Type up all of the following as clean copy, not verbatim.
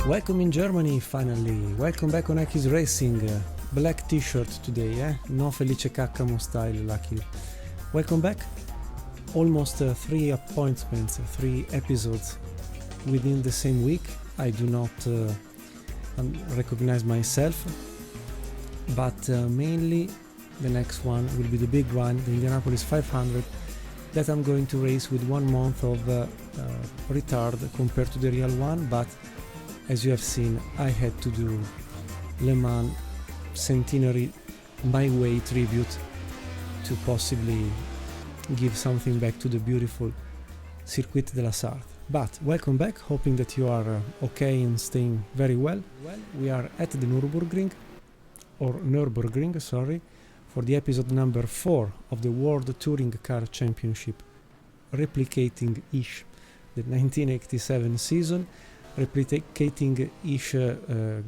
Welcome in Germany, finally. Welcome back on iKeysRacing. Black t-shirt today, eh? No Felice Caccamo style, lucky. Welcome back. Almost 3 appointments, 3 episodes within the same week. I do not recognize myself, but mainly the next one will be the big one, the Indianapolis 500, that I'm going to race with 1 month of retard compared to the real one, but as you have seen, I had to do Le Mans Centenary my way tribute to possibly give something back to the beautiful Circuit de la Sarthe. But welcome back, hoping that you are okay and staying very well. We are at the Nürburgring, sorry, for the episode number 4 of the World Touring Car Championship, replicating-ish the 1987 season, replicating-ish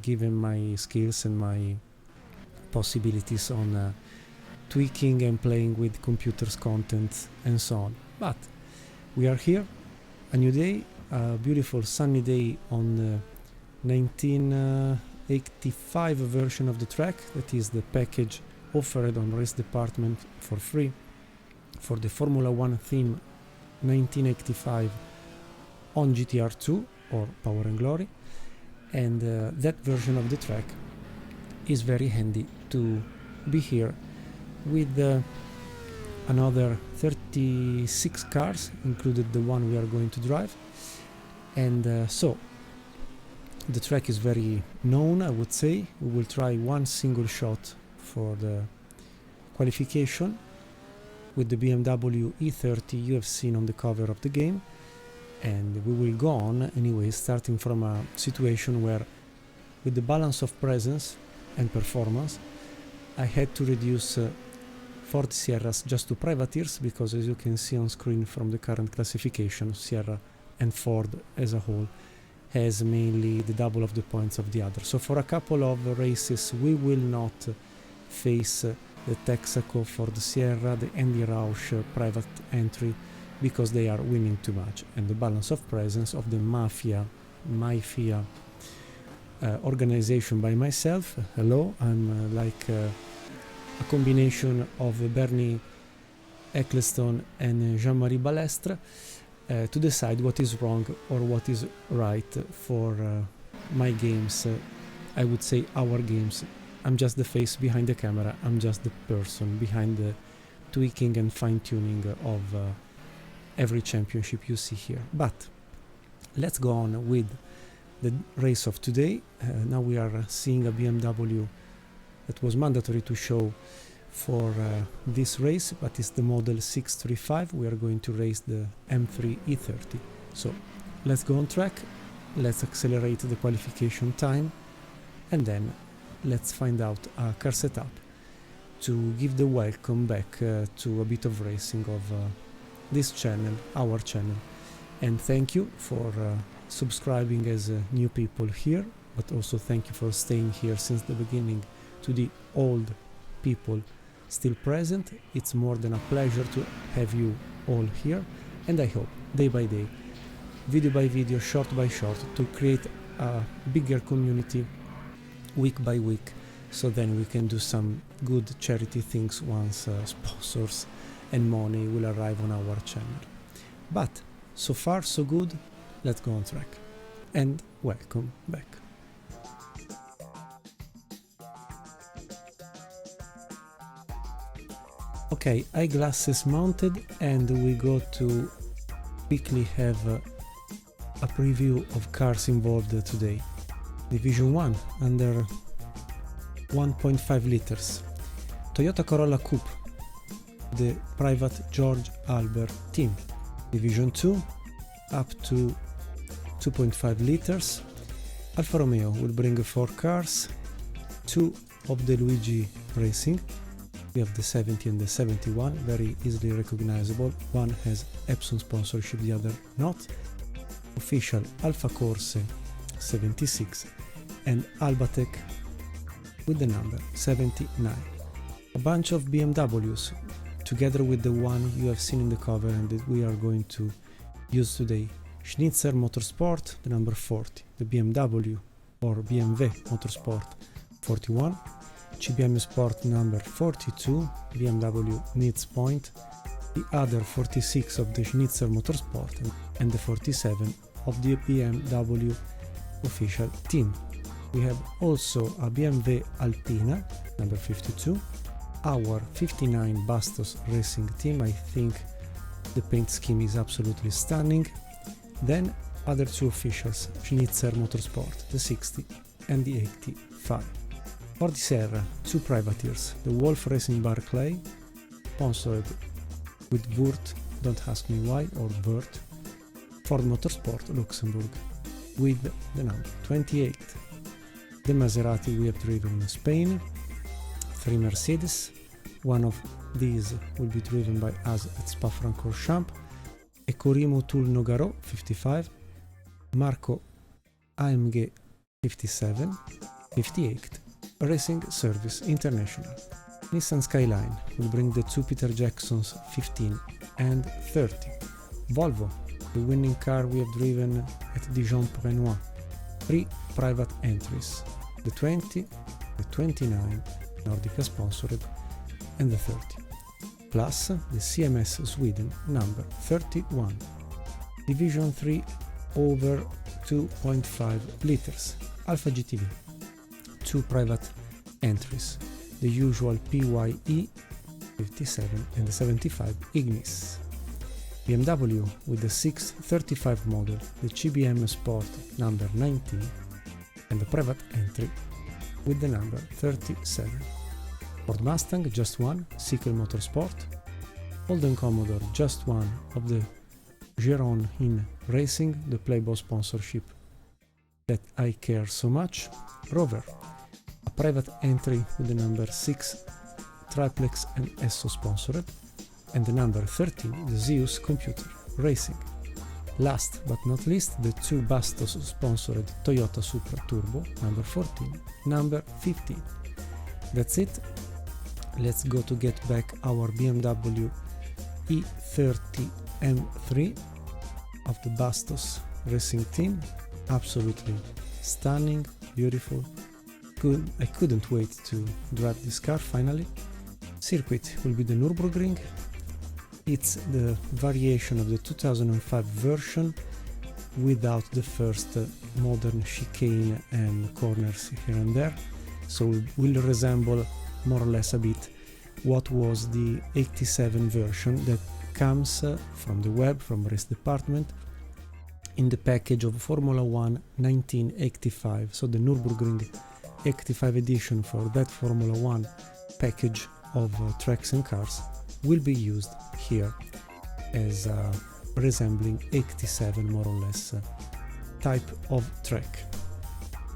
given my skills and my possibilities on tweaking and playing with computers content and so on. But we are here, a new day, a beautiful sunny day on the 1985 version of the track, that is the package offered on Race Department for free for the Formula 1 theme 1985 on GTR2 or Power and Glory, and that version of the track is very handy to be here with another 36 cars, included the one we are going to drive, and so the track is very known, I would say. We will try one single shot for the qualification with the BMW E30 you have seen on the cover of the game, and we will go on anyway, starting from a situation where, with the balance of presence and performance, I had to reduce Ford Sierras just to privateers, because as you can see on screen from the current classification, Sierra and Ford as a whole has mainly the double of the points of the other. So for a couple of races we will not face the Texaco Ford Sierra, the Andy Roush private entry, because they are winning too much, and the balance of presence of the MyFIA organization by myself. Hello, I'm like a combination of Bernie Ecclestone and Jean-Marie Balestre to decide what is wrong or what is right for my games, I would say our games. I'm just the face behind the camera, I'm just the person behind the tweaking and fine-tuning of every championship you see here. But let's go on with the race of today. Now we are seeing a BMW that was mandatory to show for this race, but it's the model 635. We are going to race the M3 E30. So let's go on track, let's accelerate the qualification time, and then let's find out a car setup to give the welcome back to a bit of racing of this channel, our channel. And thank you for subscribing as new people here, but also thank you for staying here since the beginning. To the old people still present, it's more than a pleasure to have you all here, and I hope day by day, video by video, short by short, to create a bigger community week by week, so then we can do some good charity things once sponsors and money will arrive on our channel. But so far so good, let's go on track, and welcome back. Okay, eyeglasses mounted, and we go to quickly have a preview of cars involved today. Division 1 under 1.5 liters, Toyota Corolla Coupe, the private George Albert team. Division 2 up to 2.5 liters, Alfa Romeo will bring 4 cars, 2 of the Luigi Racing. We have the 70 and the 71, very easily recognizable. One has Epson sponsorship, the other not. Official Alfa Corse 76 and Albatec with the number 79. A bunch of BMWs together with the one you have seen in the cover and that we are going to use today. Schnitzer Motorsport, the number 40, the BMW or BMW Motorsport 41, CBM Sport number 42, BMW Needs Point, the other 46 of the Schnitzer Motorsport, and the 47 of the BMW official team. We have also a BMW Alpina number 52, our 59 Bastos Racing team. I think the paint scheme is absolutely stunning. Then other two officials, Schnitzer Motorsport, the 60 and the 85. For the Serra, two privateers, the Wolf Racing Barclay, sponsored with Wurt, don't ask me why, or Wurt, Ford Motorsport Luxembourg, with the number 28. The Maserati we have driven in Spain, 3 Mercedes, one of these will be driven by us at Spa-Francorchamps, a Corimo Toul Nogaro 55, Marco AMG 57, 58, Racing Service International. Nissan Skyline will bring the two Peter Jacksons 15 and 30. Volvo, the winning car we have driven at Dijon-Prenois, 3 private entries, the 20, the 29, Nordica sponsored, and the 30, plus the CMS Sweden number 31, Division 3 over 2.5 liters, Alfa GTV, 2 private entries, the usual PYE 57 and the 75 Ignis. BMW with the 635 model, the CBM Sport number 19, and the private entry with the number 37. Ford Mustang just one, Cycle Motorsport. Holden Commodore just one of the Geron in Racing, the Playboy sponsorship that I care so much. Rover, a private entry with the number 6 Triplex and Esso sponsored, and the number 13, the Zeus Computer Racing. Last but not least, the two Bastos sponsored Toyota Supra Turbo, number 14, number 15. That's it. Let's go to get back our BMW E30 M3 of the Bastos Racing team. Absolutely stunning, beautiful. Good. I couldn't wait to drive this car finally. Circuit will be the Nürburgring. It's the variation of the 2005 version without the first modern chicane and corners here and there, so it will resemble more or less a bit what was the 87 version that comes from the web, from race department, in the package of Formula 1 1985. So the Nürburgring 85 edition for that Formula 1 package of tracks and cars will be used here as resembling 87 more or less type of track.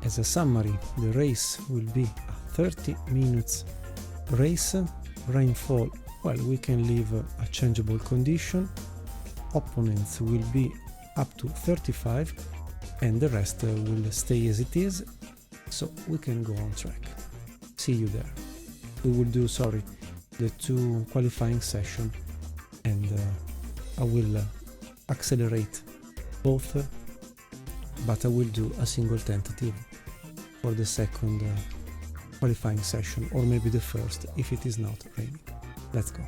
As a summary, the race will be a 30 minutes race. Rainfall, well, we can leave a changeable condition. Opponents will be up to 35 and the rest will stay as it is, so we can go on track. See you there. We will do, the 2 qualifying sessions, and I will accelerate both, but I will do a single tentative for the second qualifying session, or maybe the first if it is not raining. Let's go.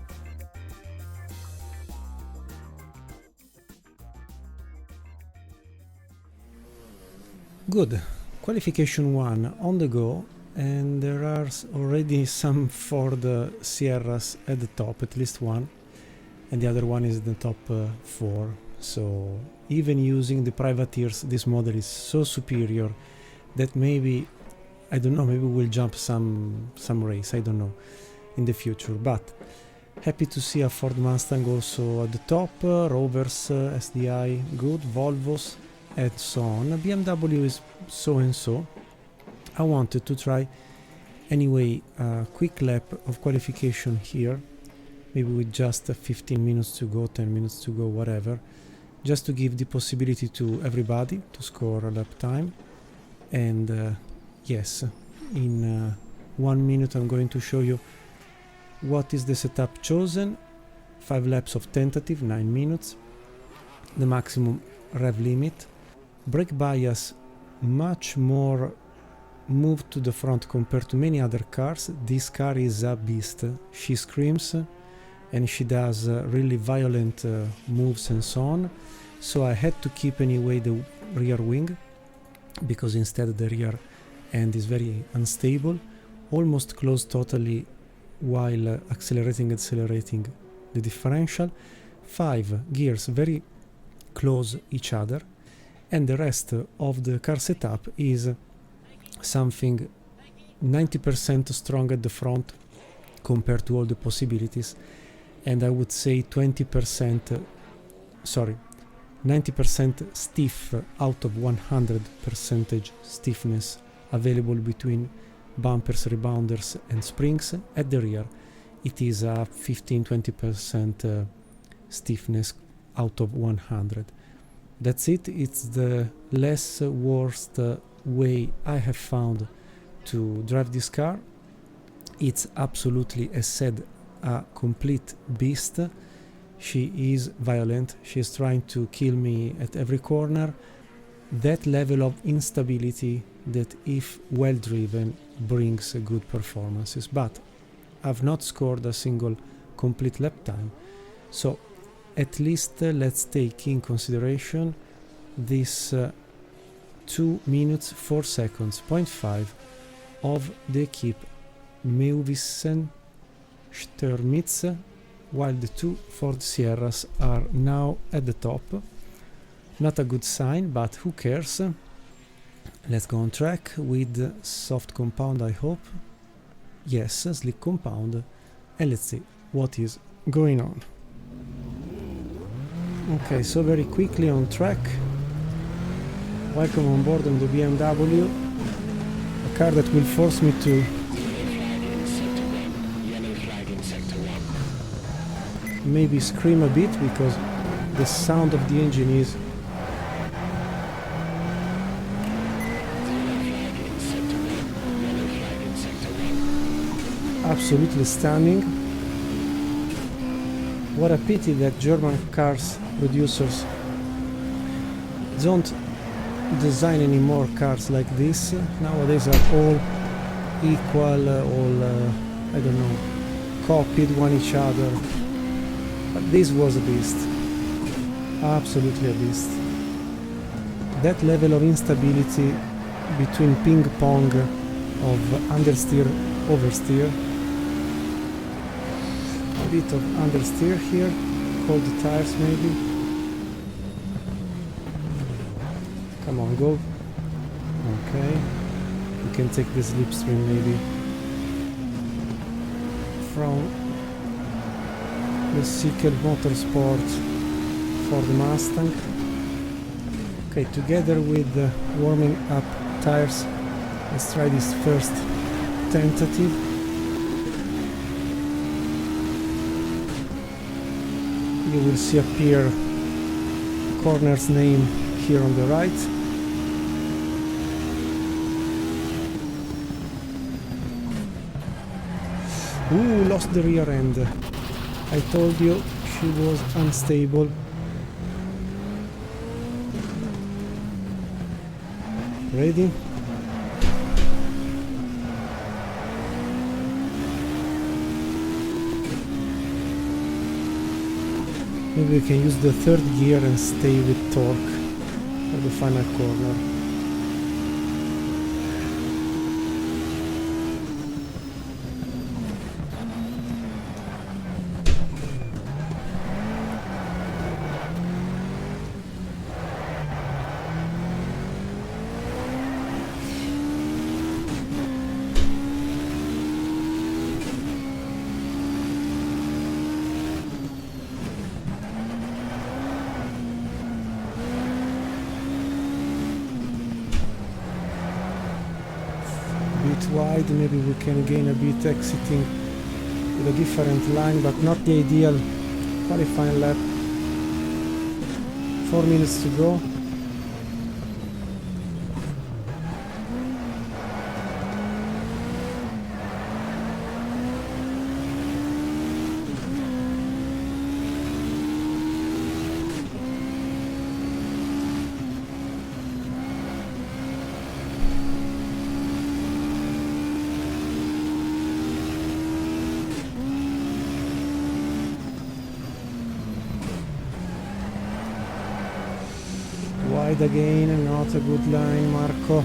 Good. Qualification 1 on the go, and there are already some Ford Sierras at the top, at least one, and the other one is the top 4. So even using the privateers, this model is so superior that maybe, I don't know, maybe we'll jump some race, I don't know, in the future. But happy to see a Ford Mustang also at the top, Rovers, SDI, good, Volvos, and so on. BMW is so and so. I wanted to try anyway a quick lap of qualification here, maybe with just 15 minutes to go, 10 minutes to go, whatever, just to give the possibility to everybody to score a lap time. And yes, in 1 minute I'm going to show you what is the setup chosen. 5 laps of tentative, 9 minutes, the maximum rev limit, brake bias much more moved to the front compared to many other cars. This car is a beast. She screams and she does really violent moves and so on. So I had to keep anyway the rear wing, because instead the rear end is very unstable, almost closed totally while accelerating the differential. 5 gears very close each other, and the rest of the car setup is something 90% strong at the front compared to all the possibilities, and I would say 90% stiff out of 100% stiffness available between bumpers, rebounders and springs. At the rear it is a 15-20% stiffness out of 100. That's it. It's the less worst way I have found to drive this car. It's absolutely, as said, a complete beast. She is violent. She is trying to kill me at every corner. That level of instability that, if well driven, brings good performances. But I've not scored a single complete lap time. So at least let's take in consideration this 2 minutes 4 seconds 0.5 of the Equipe Meuwissen Stürmitz, while the 2 Ford Sierras are now at the top. Not a good sign, but who cares? Let's go on track with soft compound, I hope. Yes, slick compound, and let's see what is going on. Okay, so very quickly on track. Welcome on board on the BMW, a car that will force me to maybe scream a bit, because the sound of the engine is absolutely stunning. What a pity that German cars producers don't design any more cars like this. Nowadays are all equal, I don't know, copied one each other. But this was a beast, absolutely a beast. That level of instability between ping pong of understeer, oversteer, a bit of understeer here, cold tires maybe. Come on, go. Okay, you can take the slipstream maybe from the Cycle Motorsport for the Mustang. Okay, together with the warming up tires, let's try this first tentative. You will see appear corner's name here on the right. Ooh, lost the rear end. I told you she was unstable. Ready? Maybe we can use the third gear and stay with torque for the final corner. Wide, maybe we can gain a bit exiting with a different line, but not the ideal qualifying lap. 4 minutes to go. wide again, not a good line, Marco.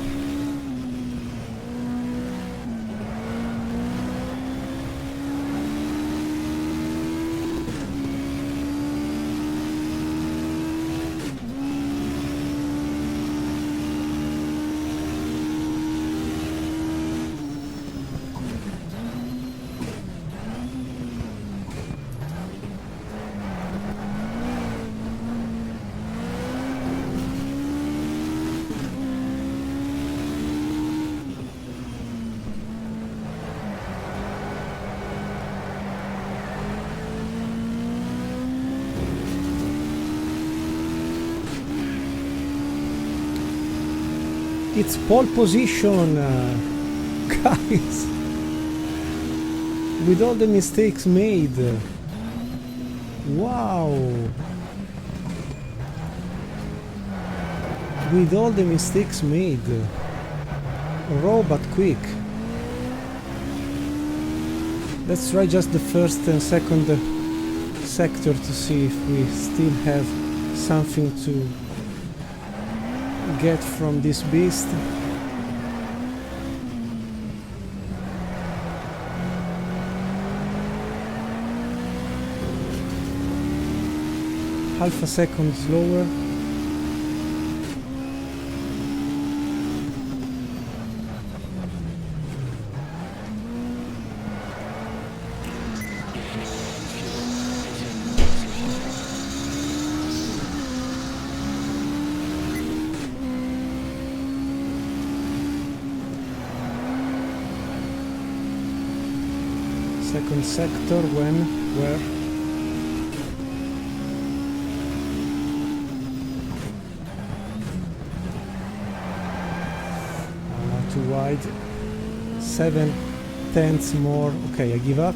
It's pole position, guys, with all the mistakes made. Wow, with all the mistakes made, raw but quick. Let's try just the first and second sector to see if we still have something to get from this beast. Half a second slower. Second sector, when, where? Too wide. 7/10 more. Okay, I give up.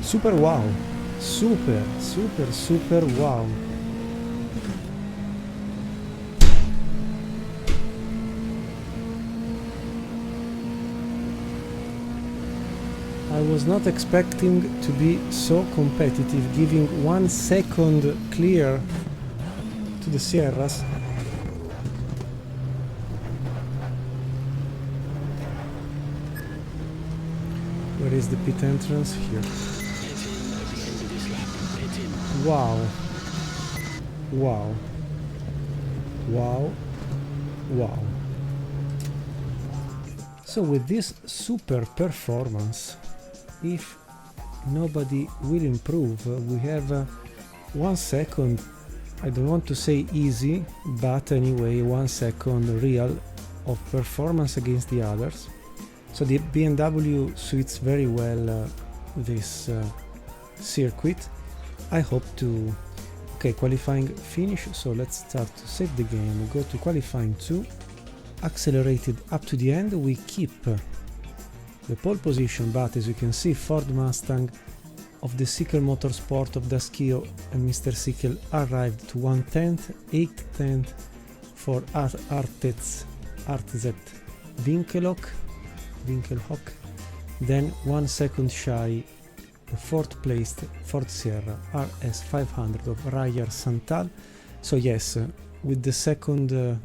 Super wow. Super wow. I was not expecting to be so competitive, giving 1 second clear to the Sierras. Where is the pit entrance? Here. Wow. Wow. Wow. Wow. So with this super performance, if nobody will improve, we have 1 second, I don't want to say easy, but anyway 1 second real of performance against the others. So the BMW suits very well this circuit. I hope to... Okay, qualifying finish, so let's start to save the game. We go to qualifying 2, accelerated up to the end, we keep the pole position, but as you can see, Ford Mustang of the Sickel Motorsport of Daskio and Mr. Sickel arrived to 1/10, 8/10 for Artz Winkelhock, then 1 second shy the 4th placed Ford Sierra RS 500 of Rayer Santal. So yes, with the second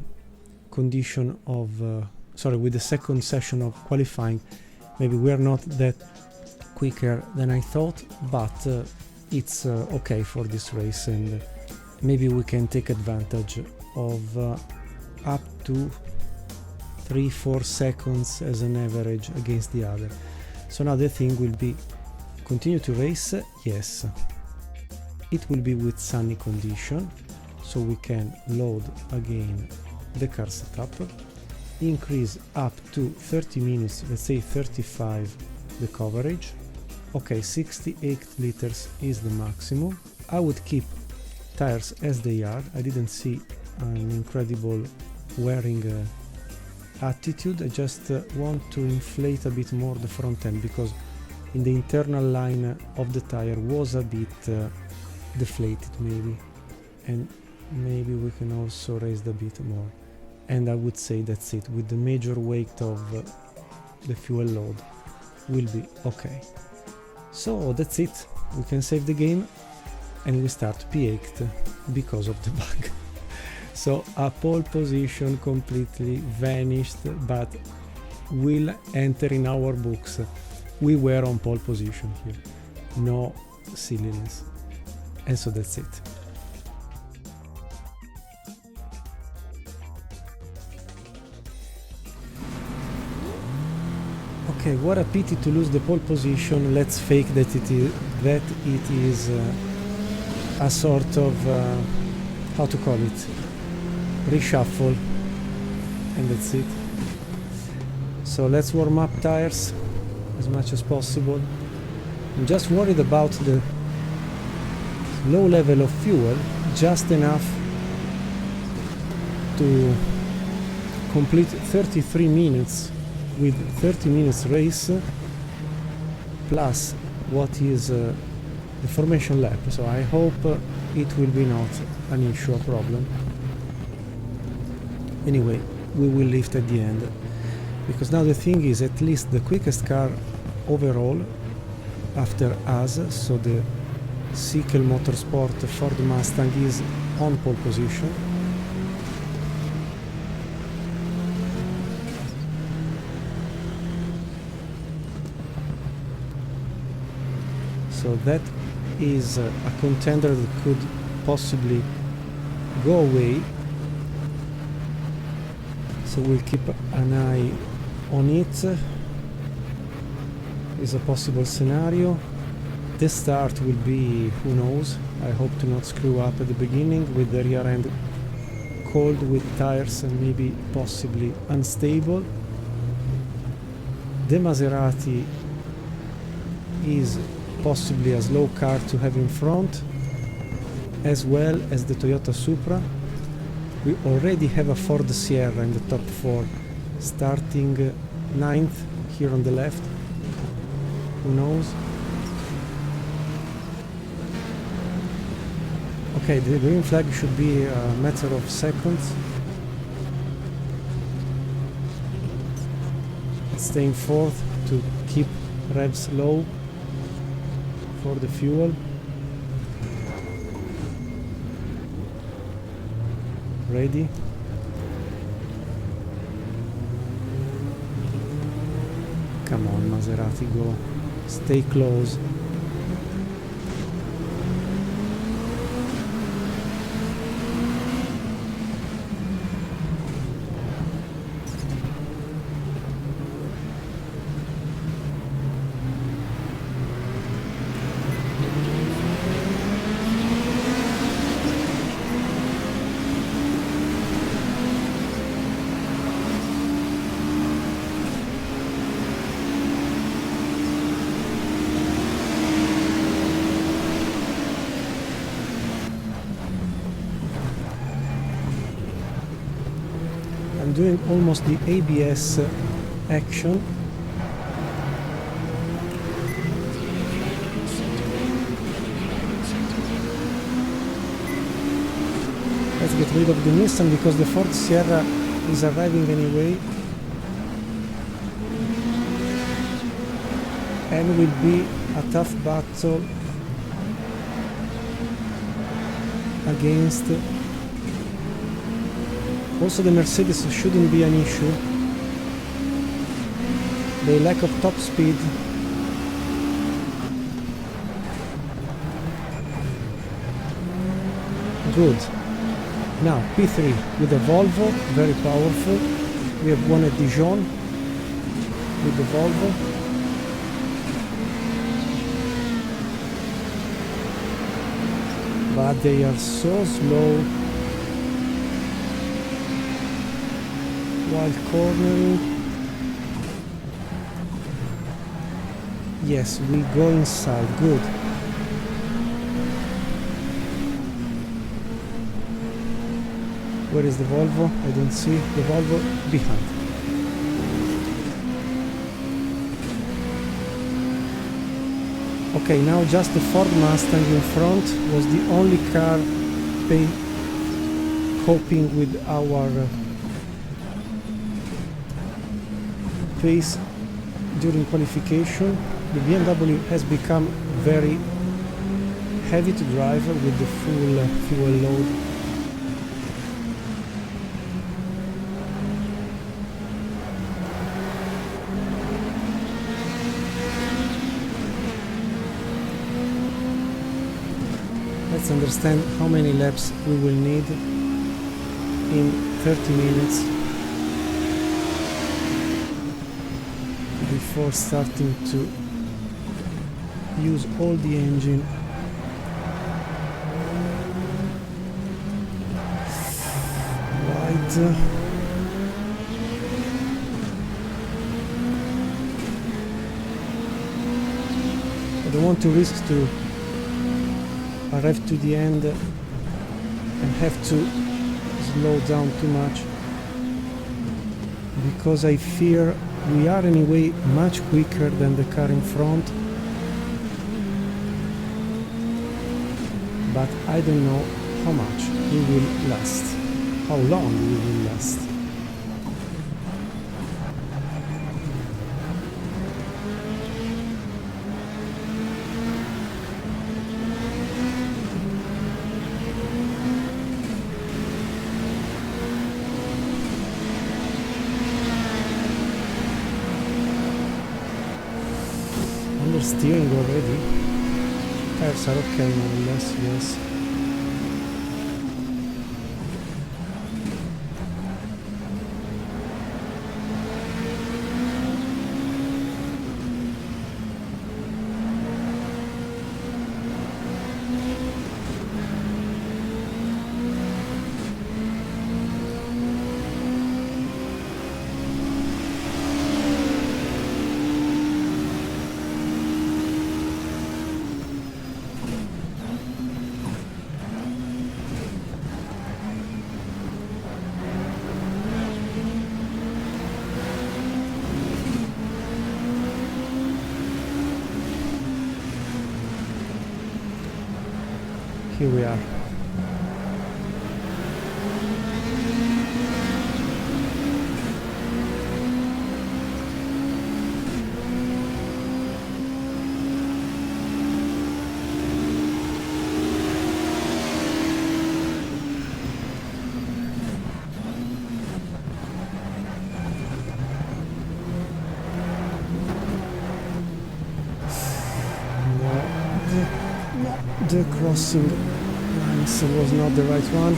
condition of with the second session of qualifying, maybe we're not that quicker than I thought, but it's okay for this race, and maybe we can take advantage of up to 3-4 seconds as an average against the other. So now the thing will be continue to race. Yes, it will be with sunny condition, so we can load again the car setup, increase up to 30 minutes, let's say 35 the coverage. Okay, 68 liters is the maximum. I would keep tires as they are. I didn't see an incredible wearing attitude. I just want to inflate a bit more the front end, because in the internal line of the tire was a bit deflated maybe, and maybe we can also raise a bit more. And I would say that's it. With the major weight of the fuel load will be okay. So that's it. We can save the game and we start P8 because of the bug. So a pole position completely vanished, but will enter in our books. We were on pole position here. No silliness. And so that's it. Okay, what a pity to lose the pole position. Let's fake that it is a sort of how to call it, reshuffle, and that's it. So let's warm up tires as much as possible. I'm just worried about the low level of fuel, just enough to complete 33 minutes with 30 minutes race plus what is the formation lap. So I hope it will be not an issue, a problem. Anyway, we will lift at the end, because now the thing is, at least the quickest car overall after us, so the Sikel Motorsport Ford Mustang, is on pole position. So that is a contender that could possibly go away. So we'll keep an eye on it. Is a possible scenario. The start will be, who knows, I hope to not screw up at the beginning with the rear end cold with tires and maybe possibly unstable. The Maserati is possibly a slow car to have in front, as well as the Toyota Supra. We already have a Ford Sierra in the top 4, starting 9th here on the left. Who knows? Okay, the green flag should be a matter of seconds. Staying 4th to keep revs low for the fuel. Ready? Come on, Maserati, go. Stay close. Doing almost the ABS action. Let's get rid of the Nissan because the Ford Sierra is arriving anyway and will be a tough battle against. Also, the Mercedes shouldn't be an issue. The lack of top speed. Good. Now P3 with the Volvo, very powerful. We have won at Dijon with the Volvo. But they are so slow. While cornering, yes, we go inside, good. Where is the Volvo? I don't see the Volvo behind. Okay, now just the Ford Mustang in front was the only car coping with our pace during qualification. The BMW has become very heavy to drive with the full fuel load. let's understand how many laps we will need in 30 minutes before starting to use all the engine. Right. I don't want to risk to arrive to the end and have to slow down too much, because I fear we are anyway much quicker than the car in front, but I don't know how much we will last, how long we will last. Steering already. Tires are okay, more or less, yes. Here we are. The crossing lines was not the right one.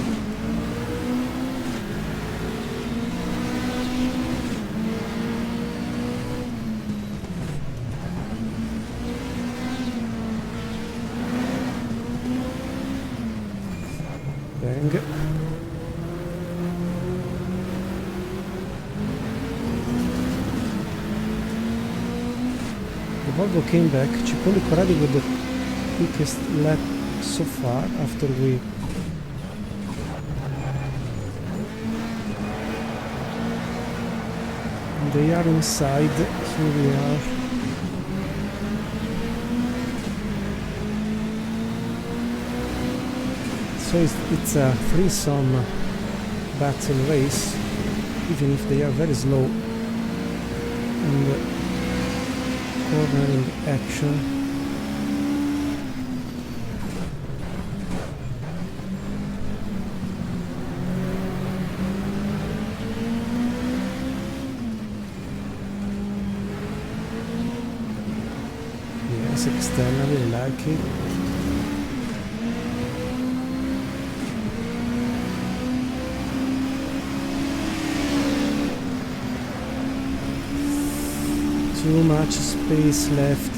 Bang. The Volvo came back. Cipollone Corradi with the quickest lap so far after we they are inside. Here we are. So it's a threesome battle race, even if they are very slow in the cornering action. Externally, I like it. Too much space left.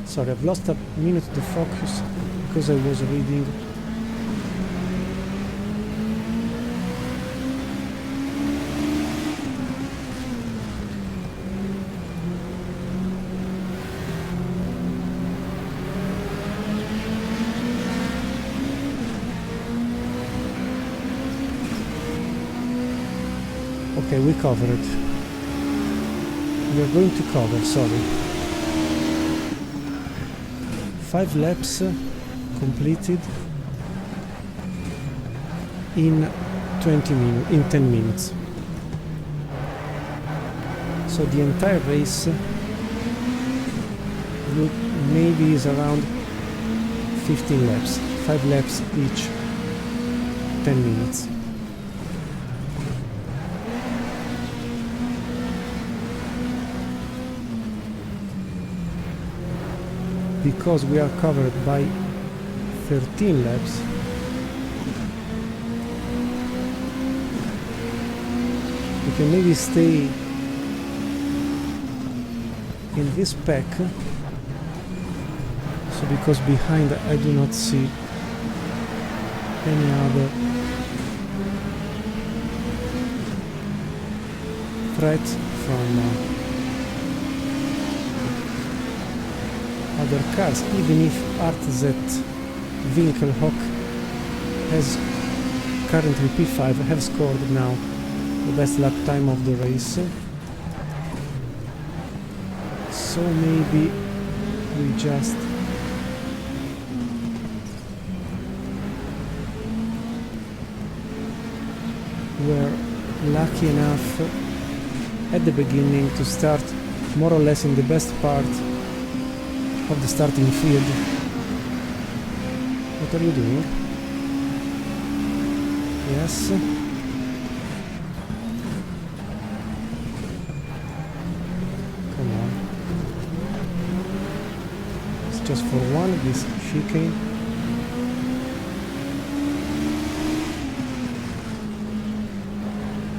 Sorry, I've lost a minute to focus because I was reading. Okay, we covered. We are going to cover, sorry. 5 laps completed in 10 minutes. So the entire race maybe is around 15 laps. 5 laps each, 10 minutes. because we are covered by 13 laps. We can maybe stay in this pack. So because behind I do not see any other threat from other cars, even if RZ Winkelhock has currently P5, have scored now the best lap time of the race. So maybe we just were lucky enough at the beginning to start more or less in the best part of the starting field. What are you doing? Yes. Come on. It's just for one, this chicane.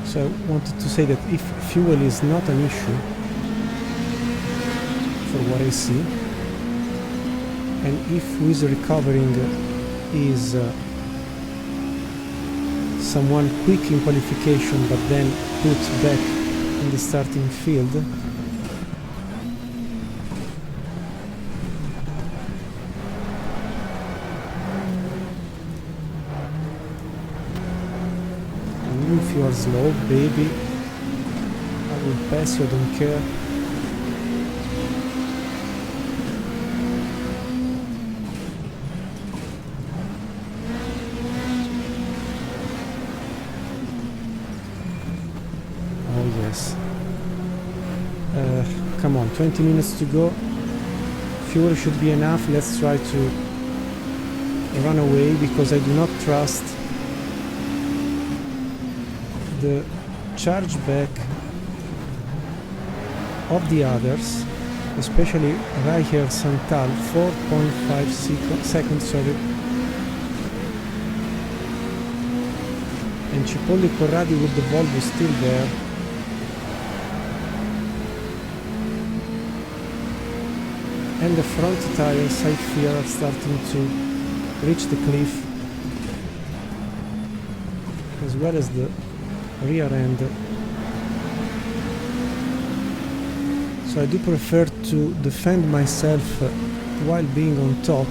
So I wanted to say that if fuel is not an issue, for what I see, and if who is recovering is someone quick in qualification but then put back in the starting field, and if you are slow, baby, I will pass you, I don't care. Come on, 20 minutes to go. Fuel should be enough. Let's try to run away, because I do not trust the charge back of the others, especially Reicher Santal, 4.5 seconds, sorry, and Cipolle Corradi with the Volvo still there. And the front tires, I fear, are starting to reach the cliff, as well as the rear end. So I do prefer to defend myself while being on top.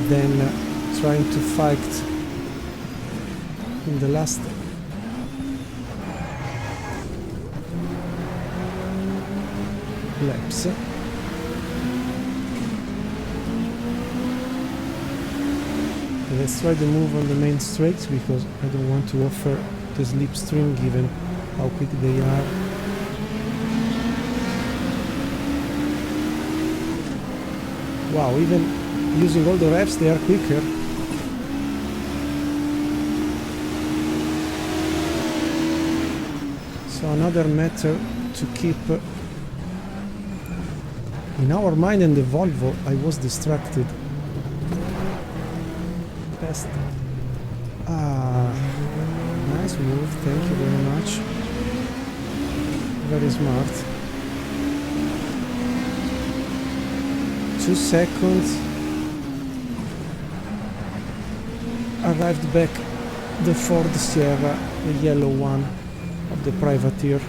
Then trying to fight in the last laps. Let's try to move on the main straights, because I don't want to offer the slipstream given how quick they are. Wow, even using all the revs they are quicker. So another matter to keep in our mind. And the Volvo, I was distracted. Best. Nice move, thank you very much. Very smart. 2 seconds. Arrived back the Ford Sierra, the yellow one of the privateer.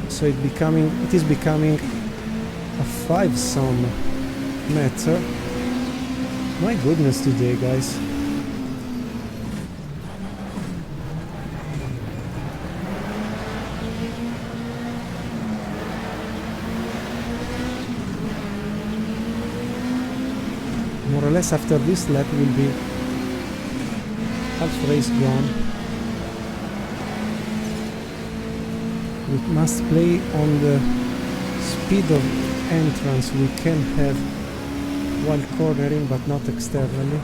So it is becoming a 5-sum matter. My goodness today, guys. More or less after this lap will be half race gone. We must play on the speed of entrance we can have while cornering, but not externally.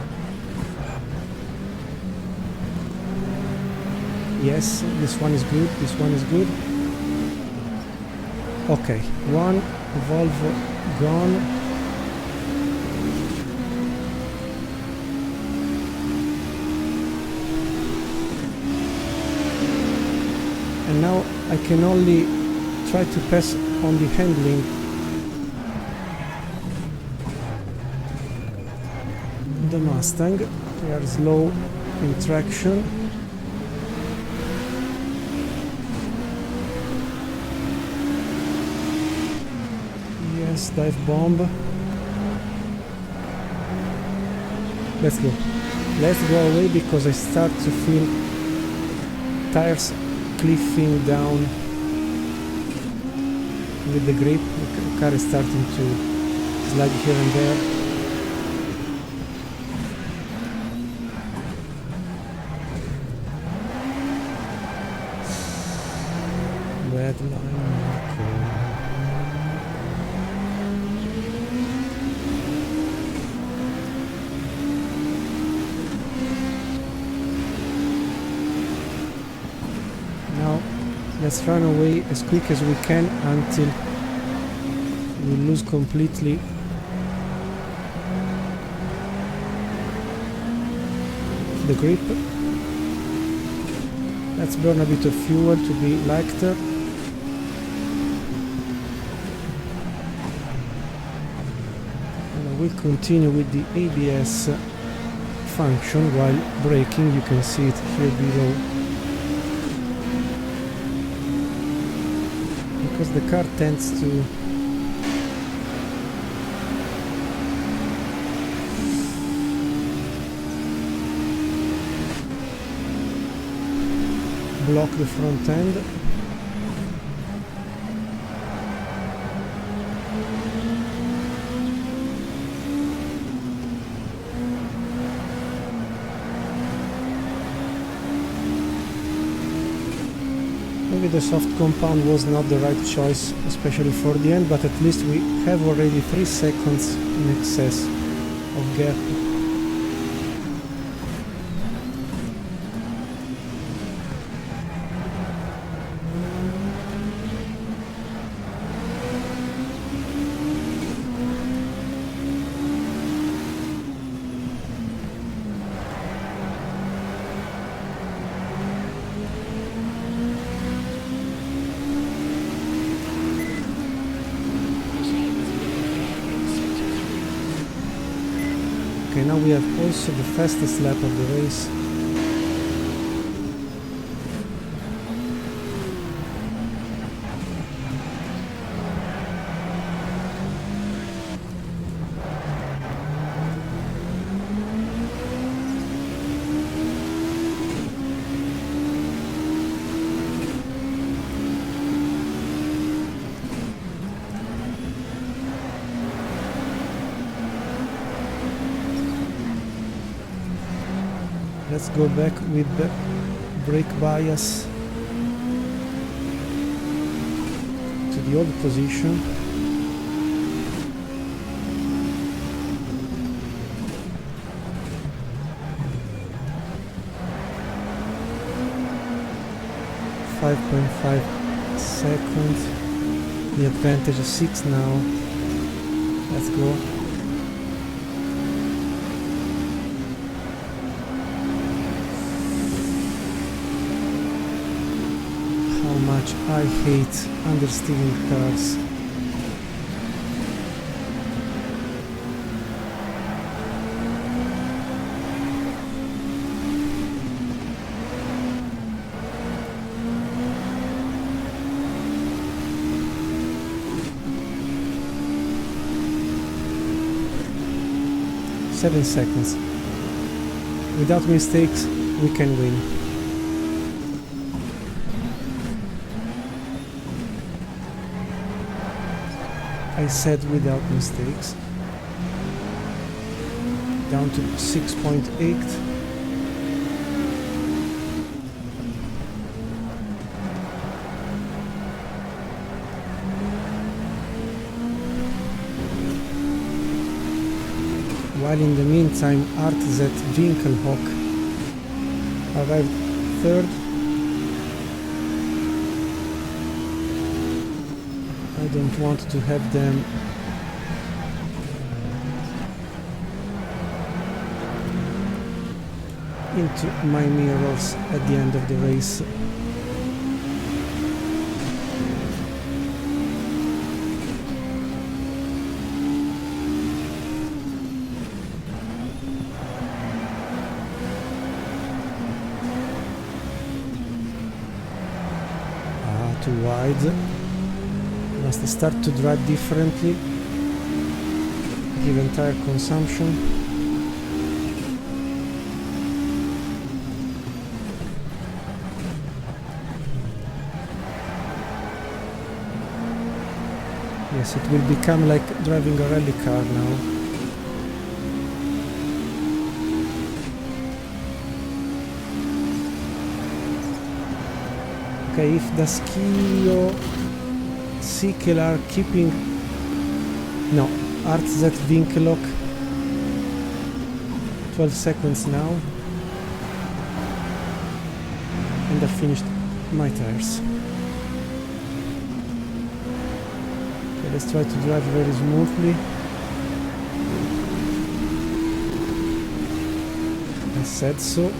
Yes, this one is good, this one is good. Okay, one Volvo gone. And now I can only try to pass on the handling. The Mustang, they are slow in traction. Yes, dive bomb. Let's go. Let's go away because I start to feel tires cliffing down with the grip. The car is starting to slide here and there. Red line marker. Now let's run away as quick as we can until we lose completely the grip. Let's burn a bit of fuel to be lighter. And I will continue with the ABS function while braking. You can see it here below. Because the car tends to block the front end. Maybe the soft compound was not the right choice, especially for the end, but at least we have already 3 seconds in excess of gap. Okay, now we have also the fastest lap of the race. Let's go back with the brake bias to the old position. .5 seconds. The advantage is 6 now. Let's go. I hate understeering cars. Seven seconds. Without mistakes, we can win. I said without mistakes. Down to 6.8. while in the meantime RZ Winkelhock arrived third. I don't want to have them into my mirrors at the end of the race. Too wide. Must start to drive differently given tire consumption. Yes, it will become like driving a rally car now. Okay, if Daschio Sikel are keeping... No, RZ Winkelhock 12 seconds now. And I finished my tires. Okay, let's try to drive very smoothly. I said so.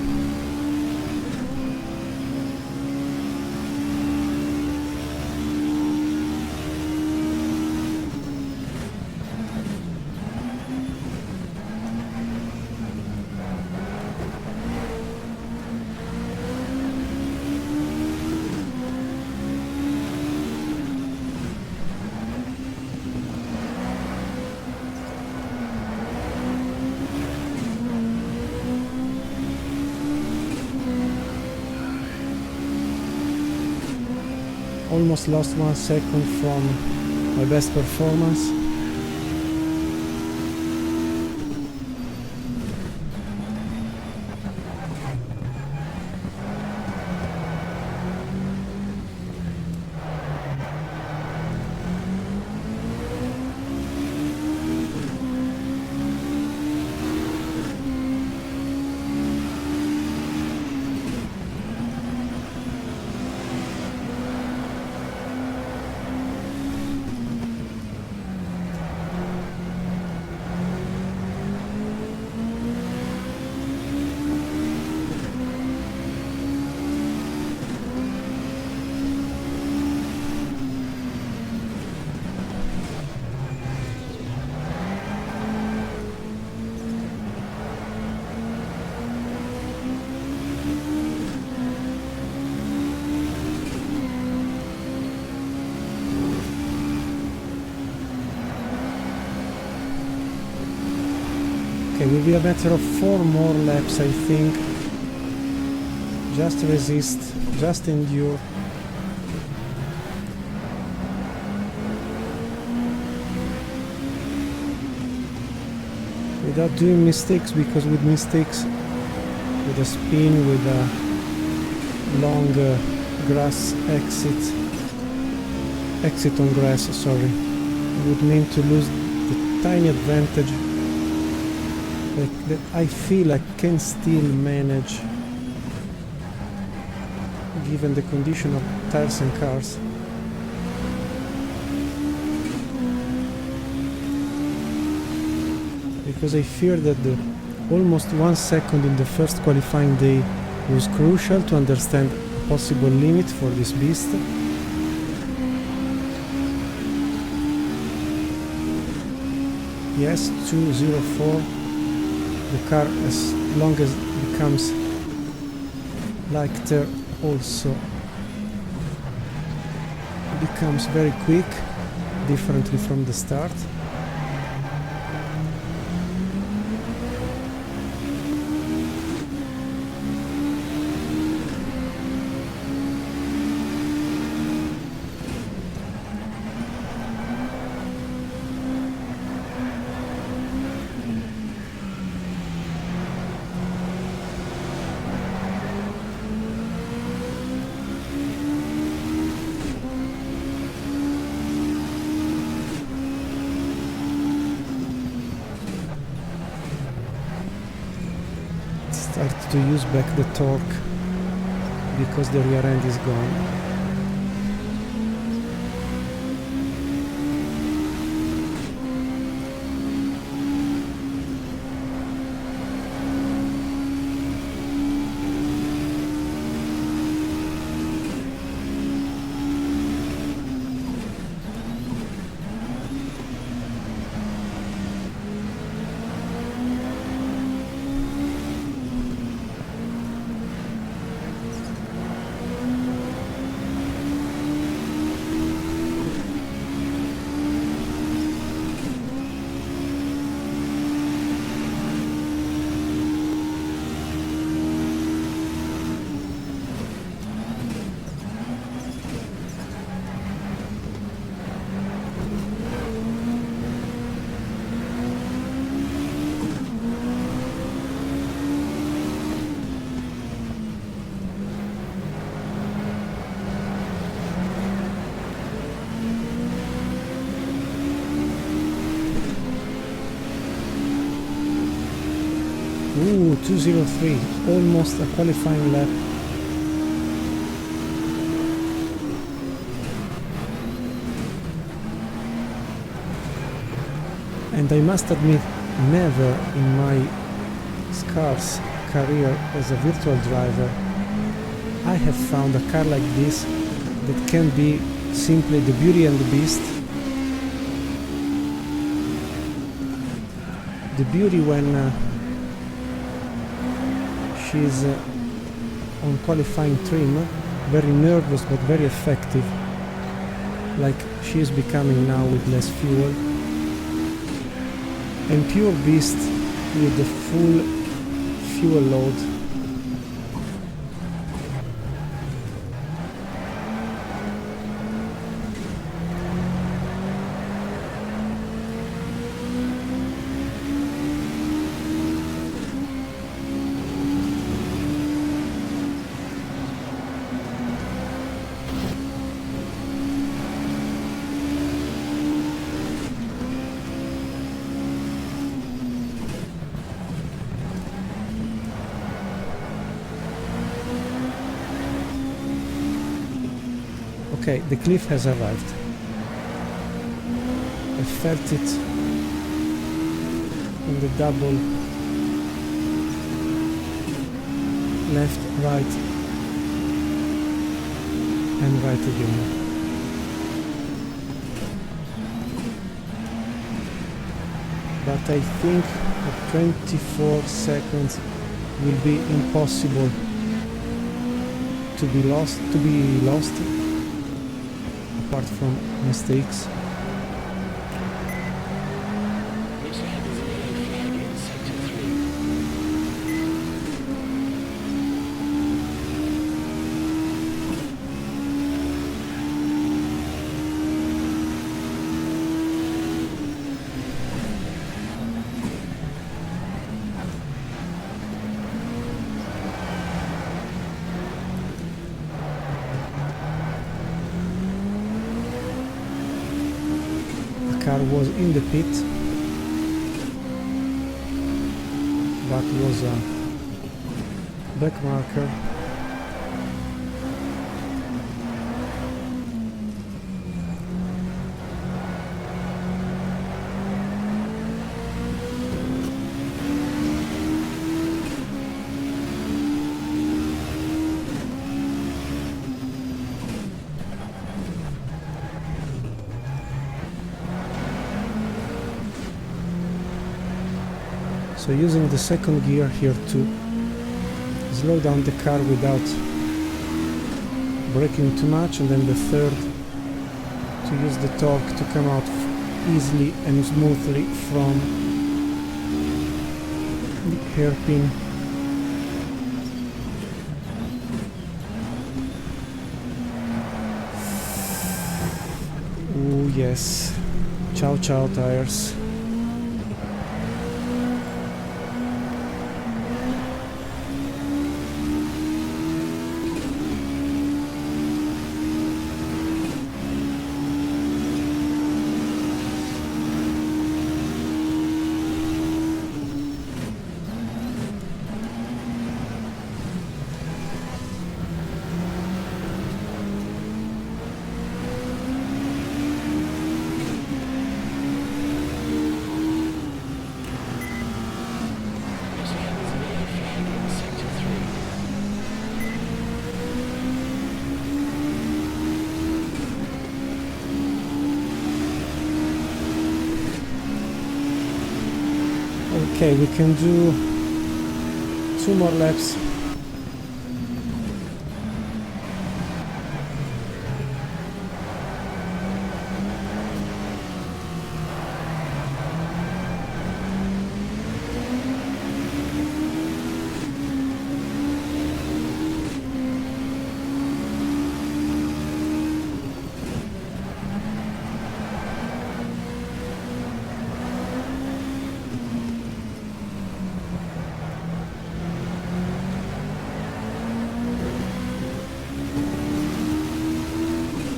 Almost lost 1 second from my best performance. Okay, will be a matter of 4 more laps, I think. Just resist, just endure. Without doing mistakes, because with mistakes, with a spin, with a long grass exit on grass, sorry, it would mean to lose the tiny advantage that I feel I can still manage given the condition of tires and cars. Because I fear that the almost 1 second in the first qualifying day was crucial to understand a possible limit for this beast. Yes, 204. The car, as long as it becomes lighter, also becomes very quick, differently from the start. start to use back the torque because the rear end is gone. Ooh, 203, almost a qualifying lap. And I must admit, never in my scarce career as a virtual driver I have found a car like this that can be simply the beauty and the beast. The beauty when she's on qualifying trim, very nervous but very effective, like she is becoming now with less fuel, and pure beast with the full fuel load. Okay, the cliff has arrived. I felt it in the double left, right and right again. But I think at 24 seconds will be impossible to be lost, apart from mistakes. Car was in the pit, but was a back marker. So using the second gear here to slow down the car without braking too much, and then the third to use the torque to come out easily and smoothly from the hairpin. Oh yes, ciao ciao tires. Okay, we can do 2 more laps.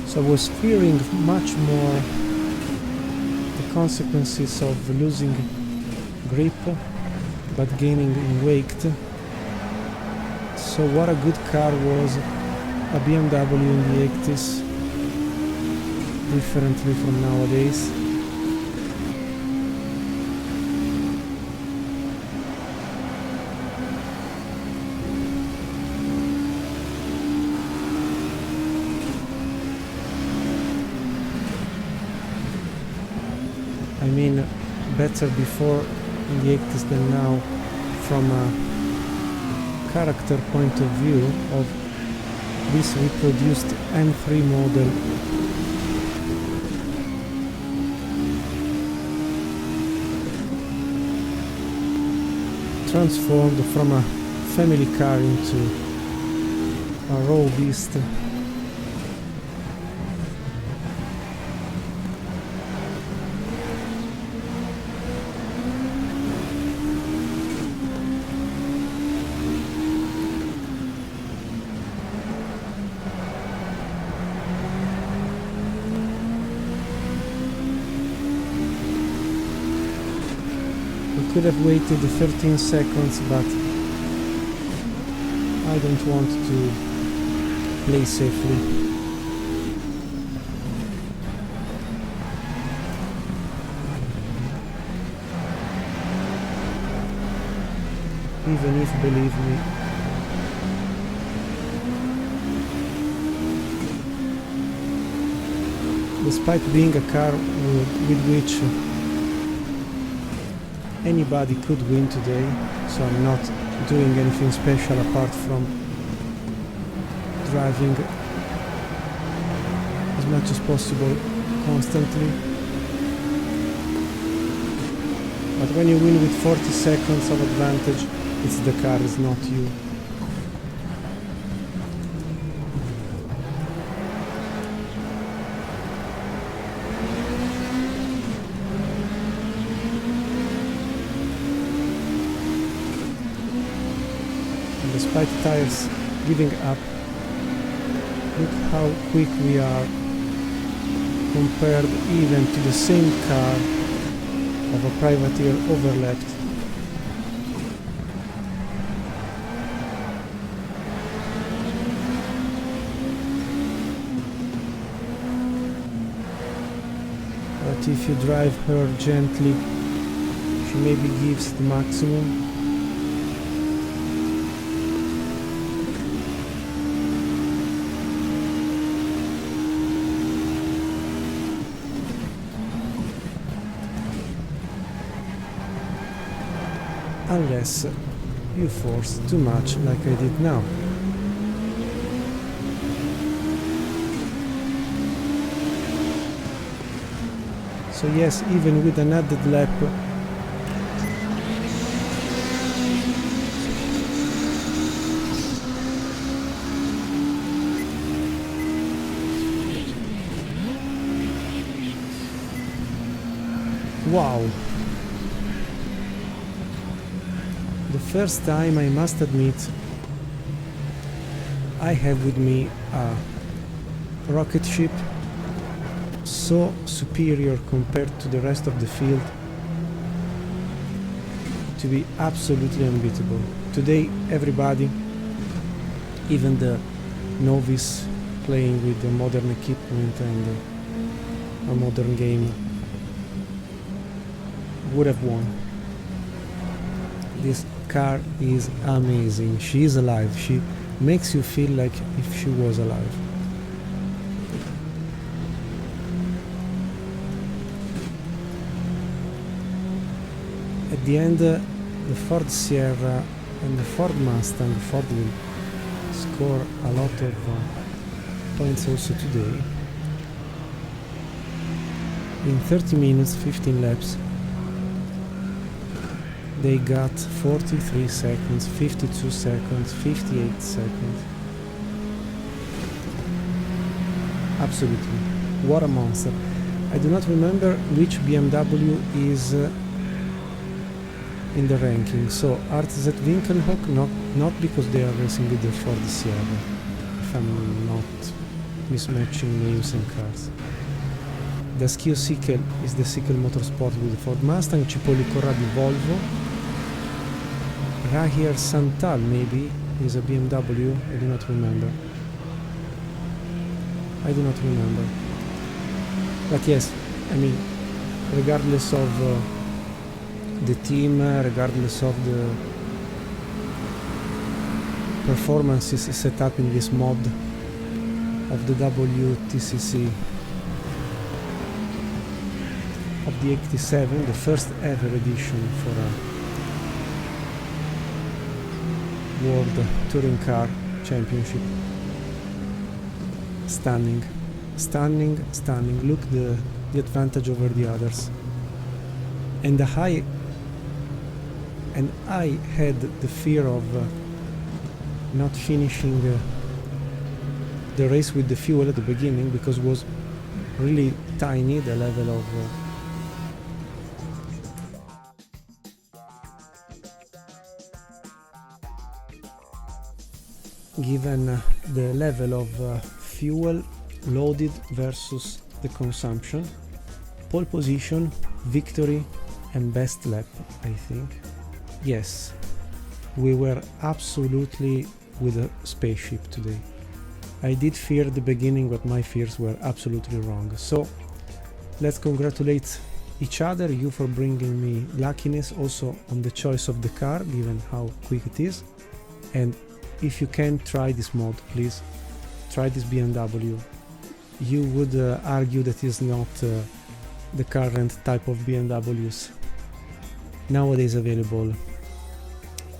I was fearing much more the consequences of losing grip but gaining in weight. So what a good car was a BMW in the 80s, differently from nowadays. I mean, better before in the 80s than now from a character point of view of this reproduced M3 model. Transformed from a family car into a raw beast. Could have waited 13 seconds, but I don't want to play safely. Even if, believe me, despite being a car with which anybody could win today, so I'm not doing anything special apart from driving as much as possible constantly. But when you win with 40 seconds of advantage, it's the car, it's not you. Despite tires giving up, look how quick we are compared even to the same car of a privateer overlapped. But if you drive her gently, she maybe gives the maximum. Unless you force too much like I did now. So yes, even with an added lap, wow! The first time, I must admit, I have with me a rocket ship so superior compared to the rest of the field to be absolutely unbeatable. Today everybody, even the novice playing with the modern equipment and a modern game, would have won. This car is amazing. She is alive. She makes you feel like if she was alive. At the end, the Ford Sierra and the Ford Mustang, Ford will score a lot of points also today. In 30 minutes, 15 laps, they got 43 seconds, 52 seconds, 58 seconds. Absolutely, what a monster. I do not remember which BMW is in the ranking. So RTZ Winkelhock, not because they are racing with the Ford Sierra, if I'm not mismatching names and cars. The Schio Sikel is the Sikel Motorsport with the Ford Mustang, Cipollini Corradi Volvo, Rahir Santal maybe is a BMW, I do not remember. But yes, I mean, regardless of the team, regardless of the performances set up in this mod of the WTCC of the 87, the first ever edition for a World Touring Car Championship. Stunning. Look the advantage over the others. And I had the fear of not finishing the race with the fuel at the beginning, because it was really tiny, the level of given the level of fuel loaded versus the consumption. Pole position, victory and best lap, I think. Yes, we were absolutely with a spaceship today. I did fear at the beginning, but my fears were absolutely wrong. So let's congratulate each other, you for bringing me luckiness also on the choice of the car, given how quick it is. And if you can try this mod, please try this BMW. You would argue that is not the current type of BMWs nowadays available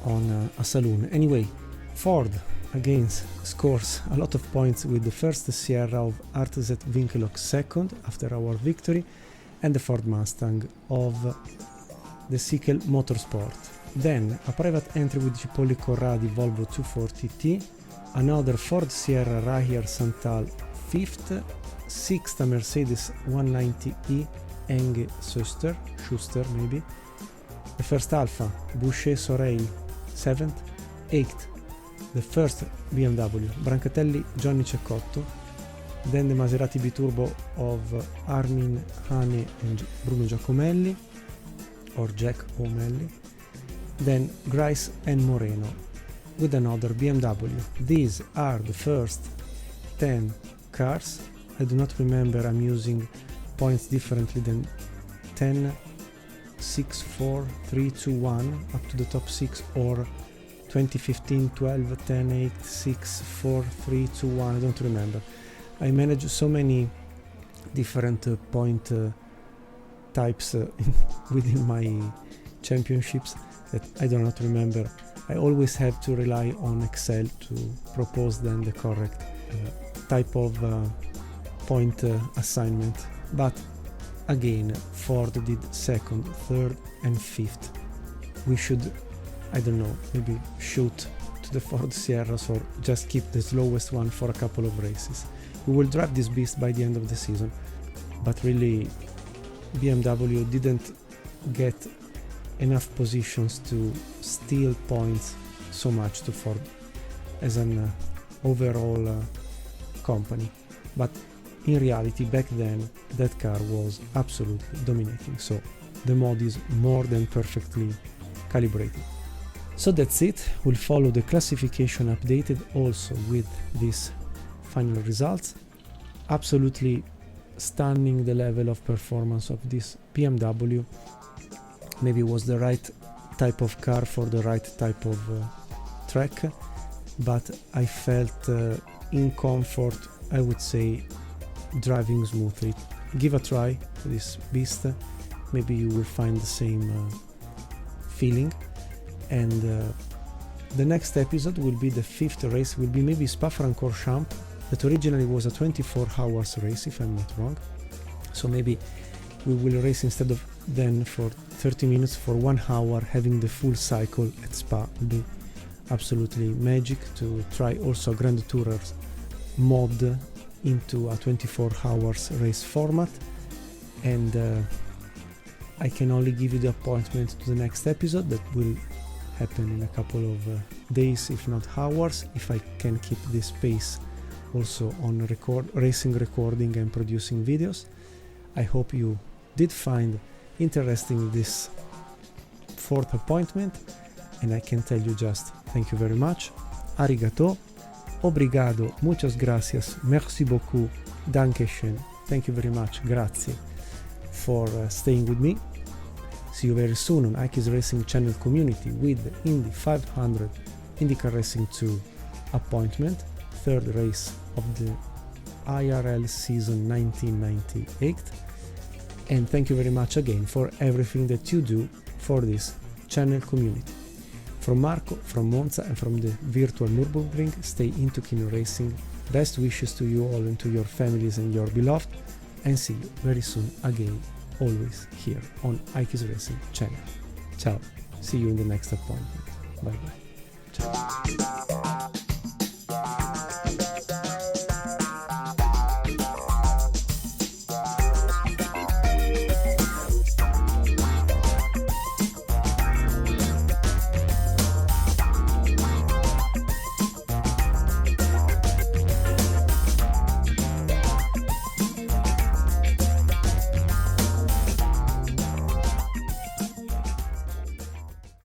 on a saloon. Anyway, Ford again scores a lot of points with the first Sierra of RTZ Winkelhock second after our victory, and the Ford Mustang of the Sikel Motorsport. Then a private entry with Cipollini Corradi Volvo 240T, another Ford Sierra Rahir Santal 5th, 6th a Mercedes 190e ENG Schuster maybe, the first Alfa Boucher Soreil 7th, 8th the first BMW Brancatelli Johnny Cecotto, then the Maserati Biturbo of Armin Hane and Bruno Giacomelli, or Jack O'Malley, then Grice and Moreno with another BMW. These are the first 10 cars. I do not remember I'm using points differently than 10, 6, 4, 3, 2, 1 up to the top 6, or 20, 15, 12, 10, 8, 6, 4, 3, 2, 1, I don't remember. I manage so many different point types within my championships that I do not remember. I always have to rely on Excel to propose then the correct type of point assignment. But again, Ford did second, third and fifth. We should, I don't know, maybe shoot to the Ford Sierras or just keep the slowest one for a couple of races. We will drive this beast by the end of the season, but really BMW didn't get enough positions to steal points so much to Ford as an overall company. But in reality, back then, that car was absolutely dominating, so the mod is more than perfectly calibrated. So that's it. We'll follow the classification updated also with these final results. Absolutely stunning, the level of performance of this BMW. Maybe it was the right type of car for the right type of track, but I felt in comfort, I would say, driving smoothly. Give a try to this beast, maybe you will find the same feeling. And the next episode will be the 5th race, will be maybe Spa-Francorchamps, that originally was a 24 hours race, if I'm not wrong. So maybe we will race instead of then for 30 minutes for 1 hour, having the full cycle at Spa. Will be absolutely magic to try also a Grand Tourers mod into a 24 hours race format. And I can only give you the appointment to the next episode that will happen in a couple of days, if not hours, if I can keep this pace also on racing recording and producing videos. I hope you did find interesting this 4th appointment, and I can tell you just thank you very much, arigato, obrigado, muchas gracias, merci beaucoup, dankeschön, thank you very much, grazie for staying with me. See you very soon on iKeysRacing channel community with the Indy 500 IndyCar Racing 2 appointment, 3rd race of the IRL season 1998. And thank you very much again for everything that you do for this channel community. From Marco, from Monza, and from the virtual Nürburgring, stay into keen racing. Best wishes to you all and to your families and your beloved, and see you very soon again, always here on iKeysRacing channel. Ciao, see you in the next appointment. Bye bye. Ciao.